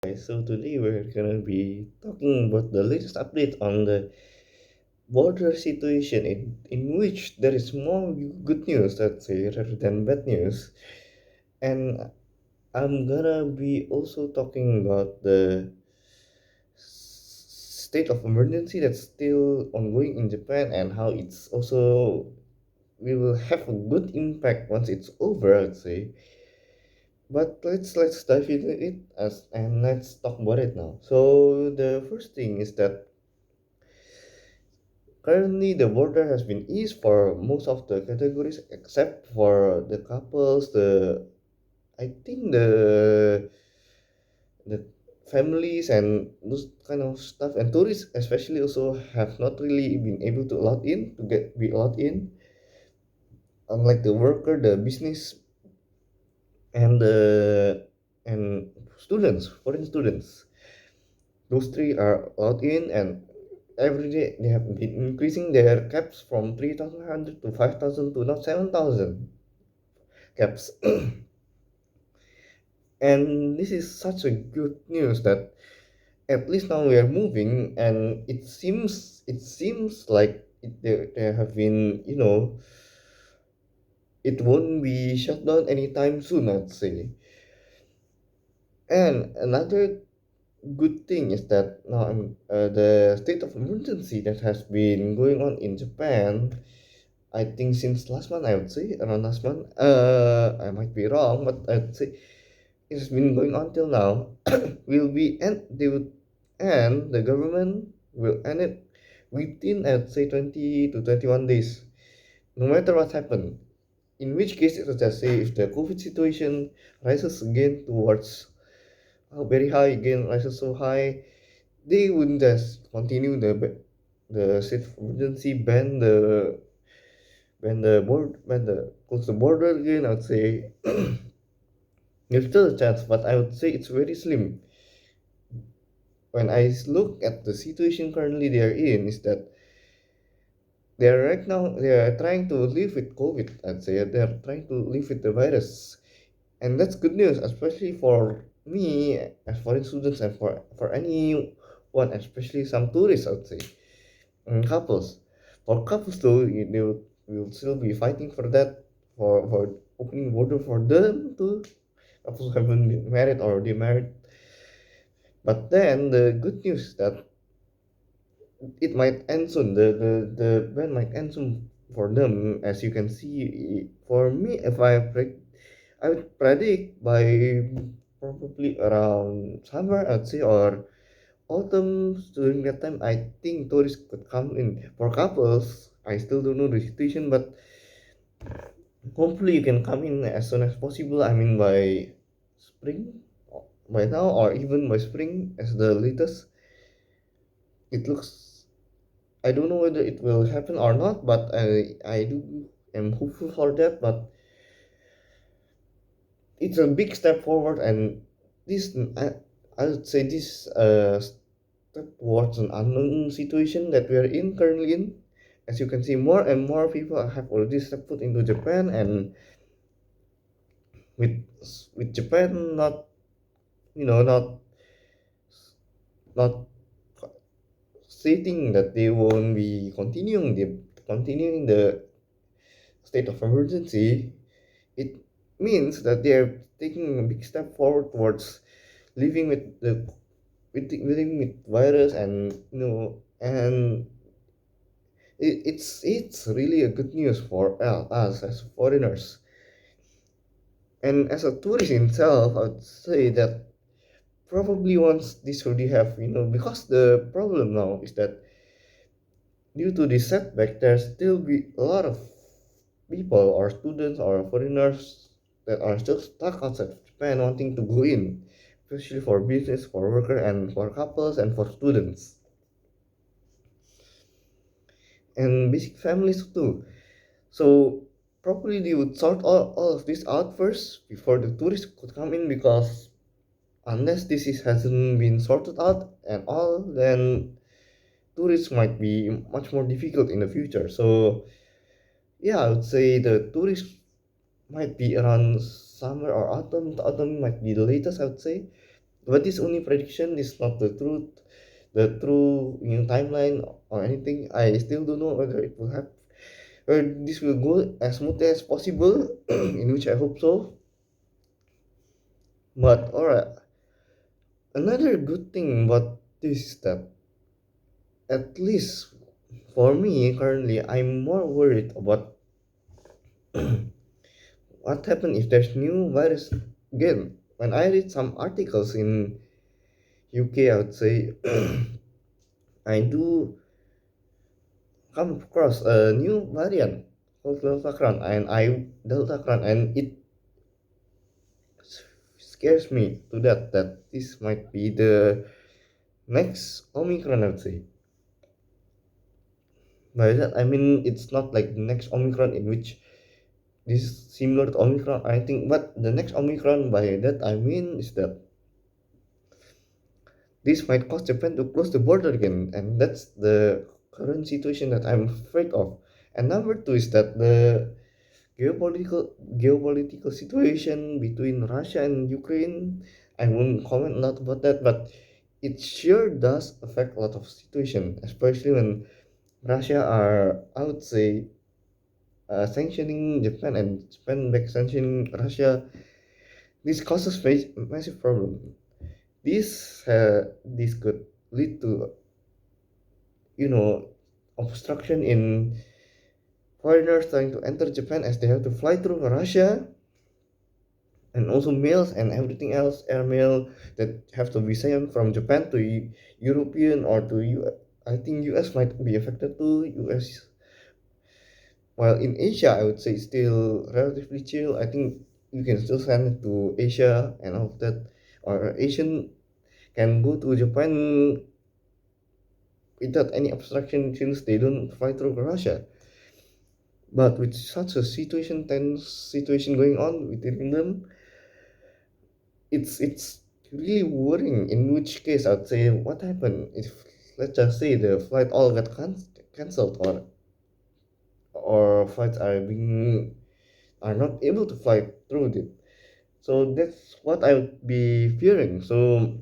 So today we're gonna be talking about the latest update on the border situation in which there is more good news, let's say, rather than bad news. And I'm gonna be also talking about the state of emergency that's still ongoing in Japan and how it's also we will have a good impact once it's over, I'd say. But let's dive into it as and let's talk about it now. So the first thing is that currently the border has been eased for most of the categories except for the couples, the I think the families and those kind of stuff and tourists especially also have not really been able to allowed in to get be allowed in. Unlike the worker, the business and the and students, foreign students. Those three are allowed in, and every day they have been increasing their caps from 3,100 to 5,000 to now 7,000 caps. And this is such a good news that at least now we are moving, and it seems like there have been, it won't be shut down anytime soon, I'd say. And another good thing is that now the state of emergency that has been going on in Japan, I think since last month, I would say around last month. I might be wrong, but I'd say it's been going on till now. Will be end. They would end. The government will end it within, I'd say, 20 to 21 days, no matter what happened. In which case, it would just say if the COVID situation rises again towards very high again, rises so high, they wouldn't just continue the state of emergency, ban the close the border again. I would say there's still a chance, but I would say it's very slim. When I look at the situation currently they are in, is that they are trying to live with COVID. I'd say they are trying to live with the virus, and that's good news, especially for me as foreign students and for anyone, especially some tourists. I'd say and couples. For couples though, they will still be fighting for that, for opening border for them to couples who haven't been married or already married. But then the good news is that it might end soon. The ban might end soon for them, as you can see. For me, if I would predict by probably around summer, I'd say, or autumn. During that time, I think tourists could come in. For couples, I still don't know the situation, but hopefully you can come in as soon as possible. I mean by spring, by now, or even by spring as the latest. It looks. I don't know whether it will happen or not, but I do am hopeful for that. But it's a big step forward, and this I would say this step towards an unknown situation that we are in currently in. As you can see, more and more people have already stepped foot into Japan, and with with Japan not you know not stating that they won't be continuing the state of emergency, it means that they are taking a big step forward towards living living with virus, and and it's really a good news for us as foreigners. And as a tourist himself, I would say that probably once this already have, because the problem now is that due to this setback, there still be a lot of people or students or foreigners that are still stuck outside of Japan wanting to go in, especially for business, for worker, and for couples and for students and basic families too. So probably they would sort all of this out first before the tourists could come in, because unless hasn't been sorted out and all, then tourists might be much more difficult in the future. So yeah, I would say the tourists might be around summer or autumn. The autumn might be the latest, I would say. But this only prediction is not the truth, the true timeline or anything. I still don't know whether it will happen, or this will go as smoothly as possible, in which I hope so. But alright, another good thing about this is that at least for me currently, I'm more worried about what happens if there's new virus again. When I read some articles in UK, I would say I do come across a new variant called Delta Crown, and it scares me to that this might be the next Omicron. I would say by that I mean it's not like the next Omicron in which this is similar to Omicron. I think, but the next Omicron by that I mean is that this might cause Japan to close the border again, and that's the current situation that I'm afraid of. And number two is that the geopolitical situation between Russia and Ukraine. I won't comment a lot about that, but it sure does affect a lot of situation, especially when Russia are, I would say, sanctioning Japan and Japan back sanctioning Russia. This causes massive problem. This could lead to obstruction in foreigners trying to enter Japan as they have to fly through Russia, and also mails and everything else, airmail that have to be sent from Japan to European or to I think US might be affected too. US, while in Asia, I would say still relatively chill. I think you can still send it to Asia and all of that, or Asian can go to Japan without any obstruction since they don't fly through Russia. But with such a tense situation going on within them, it's really worrying. In which case, I'd say, what happened if, let's just say, the flight all got cancelled, or flights are not able to fly through it. So that's what I would be fearing. So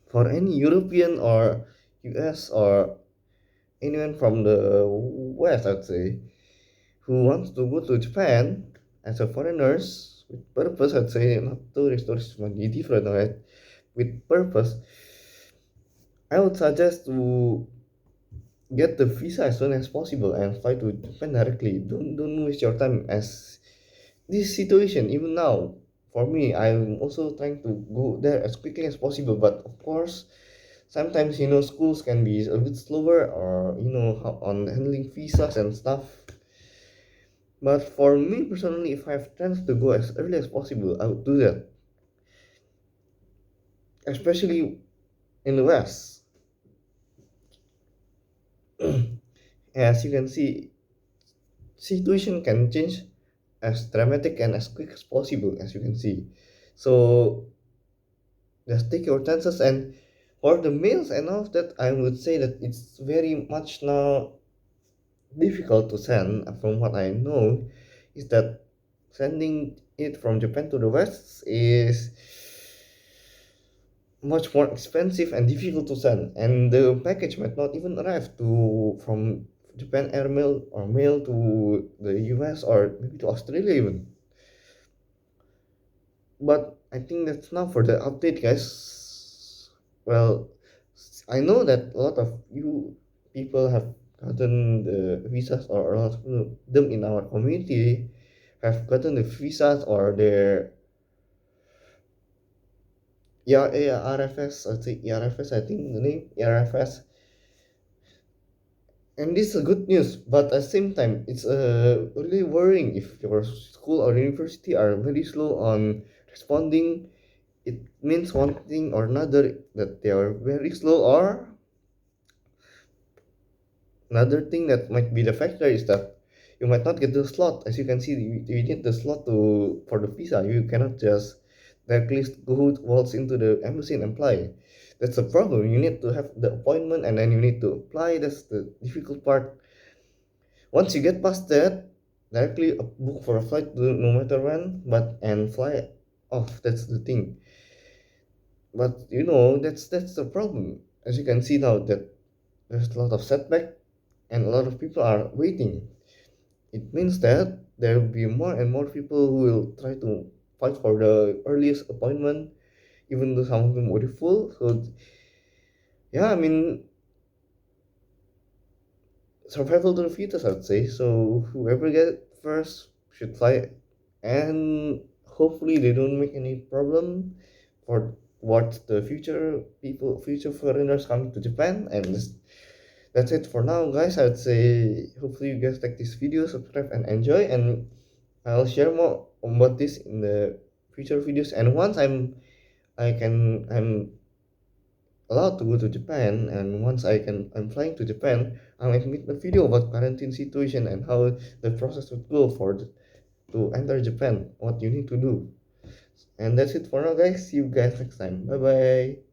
for any European or US or anyone from the West, I'd say, who wants to go to Japan as a foreigners with purpose, I'd say, not tourists might be different, right? With purpose, I would suggest to get the visa as soon as possible and fly to Japan directly. Don't waste your time, as this situation even now. For me, I'm also trying to go there as quickly as possible, but of course, sometimes schools can be a bit slower, or on handling visas and stuff. But for me personally, if I have chance to go as early as possible, I would do that, especially in the West. As you can see, situation can change as dramatic and as quick as possible, as you can see. So just take your chances. And for the males and all of that, I would say that it's very much now difficult to send. From what I know, is that sending it from Japan to the West is much more expensive and difficult to send, and the package might not even arrive to from Japan airmail or mail to the US or maybe to Australia even. But I think that's now for the update, guys. Well, I know that a lot of you people have gotten the visas, or a lot of them in our community have gotten the visas or their, yeah, RFS. I think ERFS. I think the name ERFS. And this is a good news, but at the same time, it's really worrying if your school or university are very slow on responding. It means one thing or another, that they are very slow, or another thing that might be the factor is that you might not get the slot. As you can see, you need the slot to for the visa. You cannot just directly go waltz into the embassy and apply. That's a problem. You need to have the appointment and then you need to apply. That's the difficult part. Once you get past that, directly book for a flight to no matter when, but and fly off. That's the thing. But you know, that's the problem. As you can see now, that there's a lot of setback and a lot of people are waiting. It means that there will be more and more people who will try to fight for the earliest appointment, even though some of them already full. So yeah, I mean, survival to the fittest, I'd say. So whoever get first should fly, and hopefully they don't make any problem for what the future foreigners coming to Japan. And that's it for now, guys. I'd say hopefully you guys like this video, subscribe and enjoy, and I'll share more about this in the future videos. And once I'm allowed to go to Japan, and once I'm flying to Japan, I might make a video about quarantine situation and how the process would go to enter Japan, what you need to do. And that's it for now, guys. See you guys next time. Bye bye.